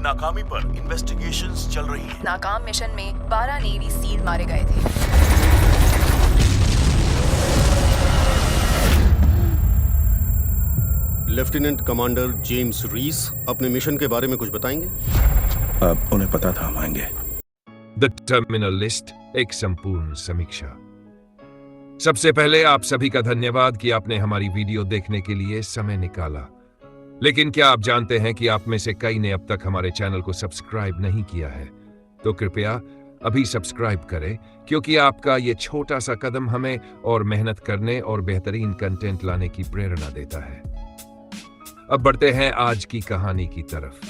नाकामी पर इन्वेस्टिगेशंस चल रही हैं। नाकाम मिशन में 12 नेवी सील मारे गए थे। लेफ्टिनेंट कमांडर जेम्स रीस अपने मिशन के बारे में कुछ बताएंगे? अब उन्हें पता था हम आएंगे। द टर्मिनल लिस्ट, एक संपूर्ण समीक्षा। सबसे पहले आप सभी का धन्यवाद कि आपने हमारी वीडियो देखने के लिए समय निकाला। लेकिन क्या आप जानते हैं कि आप में से कई ने अब तक हमारे चैनल को सब्सक्राइब नहीं किया है? तो कृपया अभी सब्सक्राइब करें, क्योंकि आपका ये छोटा सा कदम हमें और मेहनत करने और बेहतरीन कंटेंट लाने की प्रेरणा देता है। अब बढ़ते हैं आज की कहानी की तरफ।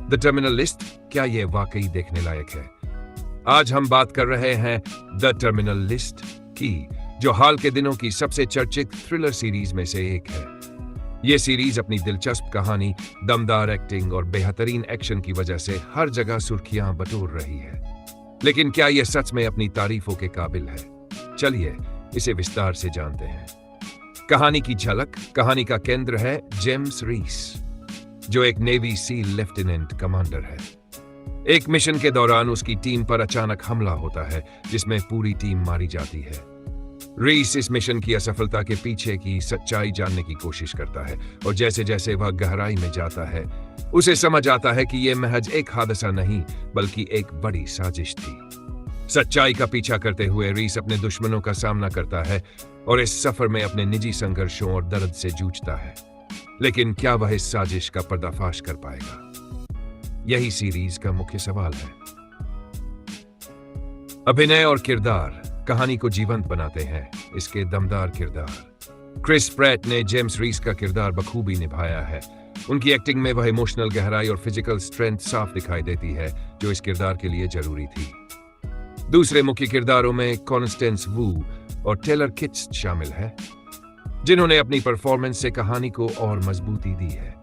द टर्मिनल लिस्ट, क्या ये वाकई देखने लायक है? आज हम बात कर रहे हैं द टर्मिनल लिस्ट की, जो हाल के दिनों की सबसे चर्चित थ्रिलर सीरीज में से एक है। ये सीरीज अपनी दिलचस्प कहानी, दमदार एक्टिंग और बेहतरीन एक्शन की वजह से हर जगह सुर्खियां बटोर रही है। लेकिन क्या यह सच में अपनी तारीफों के काबिल है? चलिए इसे विस्तार से जानते हैं। कहानी की झलक। कहानी का केंद्र है जेम्स रीस, जो एक नेवी सील लेफ्टिनेंट कमांडर है। एक मिशन के दौरान उसकी टीम पर अचानक हमला होता है, जिसमें पूरी टीम मारी जाती है। रीस इस मिशन की असफलता के पीछे की सच्चाई जानने की कोशिश करता है, और जैसे जैसे वह गहराई में जाता है, उसे समझ आता है कि यह महज एक हादसा नहीं, बल्कि एक बड़ी साजिश थी। सच्चाई का पीछा करते हुए रीस अपने दुश्मनों का सामना करता है और इस सफर में अपने निजी संघर्षों और दर्द से जूझता है। लेकिन क्या वह इस साजिश का पर्दाफाश कर पाएगा? यही सीरीज का मुख्य सवाल है। अभिनय और किरदार कहानी को जीवंत बनाते हैं। इसके दमदार किरदार। क्रिस प्रैट ने जेम्स रीस का किरदार बखूबी निभाया है। उनकी एक्टिंग में वह इमोशनल गहराई और फिजिकल स्ट्रेंथ साफ दिखाई देती है, जो इस किरदार के लिए जरूरी थी। दूसरे मुख्य किरदारों में कॉन्स्टेंस वू और टेलर किट्स शामिल है, जिन्होंने अपनी परफॉर्मेंस से कहानी को और मजबूती दी है।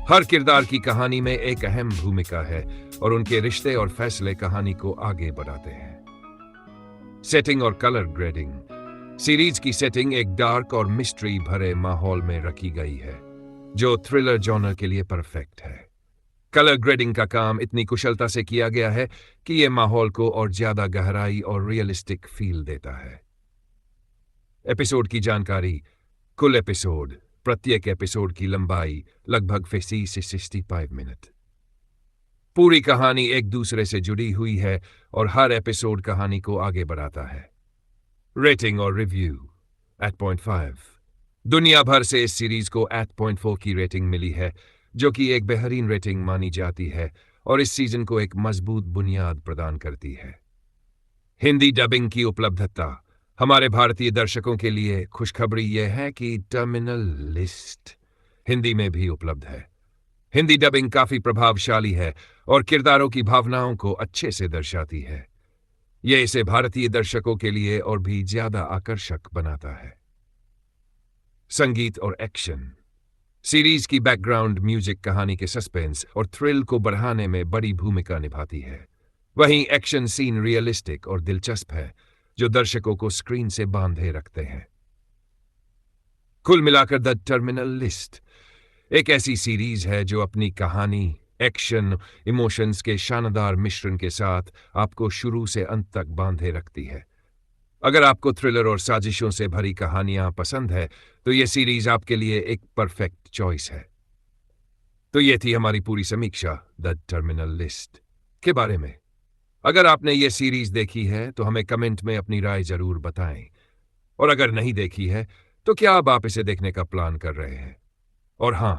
हर किरदार की कहानी में एक अहम भूमिका है और उनके रिश्ते और फैसले कहानी को आगे बढ़ाते हैं। सेटिंग और कलर ग्रेडिंग। सीरीज की सेटिंग एक डार्क और मिस्ट्री भरे माहौल में रखी गई है, जो थ्रिलर जॉनर के लिए परफेक्ट है। कलर ग्रेडिंग का काम इतनी कुशलता से किया गया है कि यह माहौल को और ज्यादा गहराई और रियलिस्टिक फील देता है। एपिसोड की जानकारी। कुल एपिसोड। प्रत्येक एपिसोड की लंबाई लगभग 50 से 65 मिनट। पूरी कहानी एक दूसरे से जुड़ी हुई है और हर एपिसोड कहानी को आगे बढ़ाता है। रेटिंग और रिव्यू। 8.5। दुनिया भर से इस सीरीज को 8.4 की रेटिंग मिली है, जो कि एक बेहतरीन रेटिंग मानी जाती है और इस सीजन को एक मजबूत बुनियाद प्रदान करती है। हिंदी डबिंग की उपलब्धता। हमारे भारतीय दर्शकों के लिए खुशखबरी यह है कि टर्मिनल लिस्ट हिंदी में भी उपलब्ध है। हिंदी डबिंग काफी प्रभावशाली है और किरदारों की भावनाओं को अच्छे से दर्शाती है। यह इसे भारतीय दर्शकों के लिए और भी ज्यादा आकर्षक बनाता है। संगीत और एक्शन। सीरीज की बैकग्राउंड म्यूजिक कहानी के सस्पेंस और थ्रिल को बढ़ाने में बड़ी भूमिका निभाती है। वहीं एक्शन सीन रियलिस्टिक और दिलचस्प है, जो दर्शकों को स्क्रीन से बांधे रखते हैं। कुल मिलाकर द टर्मिनल लिस्ट एक ऐसी सीरीज है जो अपनी कहानी, एक्शन, इमोशंस के शानदार मिश्रण के साथ आपको शुरू से अंत तक बांधे रखती है। अगर आपको थ्रिलर और साजिशों से भरी कहानियां पसंद है, तो यह सीरीज आपके लिए एक परफेक्ट चॉइस है। तो यह थी हमारी पूरी समीक्षा द टर्मिनल लिस्ट के बारे में। अगर आपने यह सीरीज देखी है तो हमें कमेंट में अपनी राय जरूर बताएं, और अगर नहीं देखी है तो क्या अब आप इसे देखने का प्लान कर रहे हैं? और हां,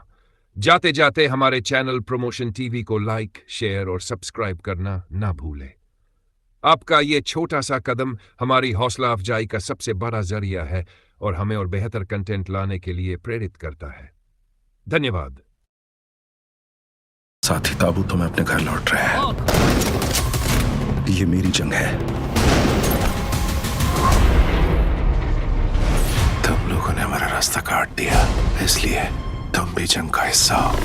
जाते जाते हमारे चैनल प्रमोशन टीवी को लाइक, शेयर और सब्सक्राइब करना ना भूलें। आपका ये छोटा सा कदम हमारी हौसला अफजाई का सबसे बड़ा जरिया है और हमें और बेहतर कंटेंट लाने के लिए प्रेरित करता है। धन्यवाद। साथी ताबूत तो मैं अपने घर लौट रहे हैं। ये मेरी जंग है। तुम लोगों ने हमारा रास्ता काट दिया, इसलिए तुम भी जंग का हिस्सा हो।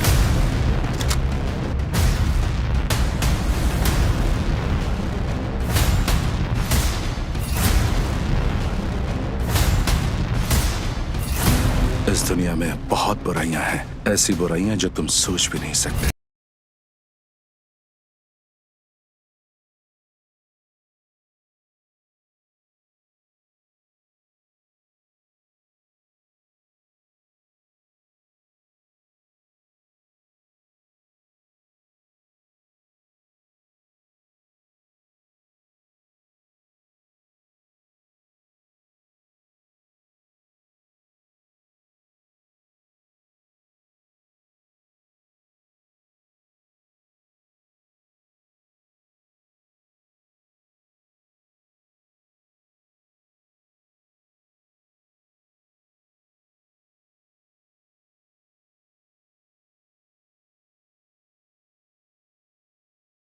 इस दुनिया में बहुत बुराइयां हैं, ऐसी बुराइयां जो तुम सोच भी नहीं सकते।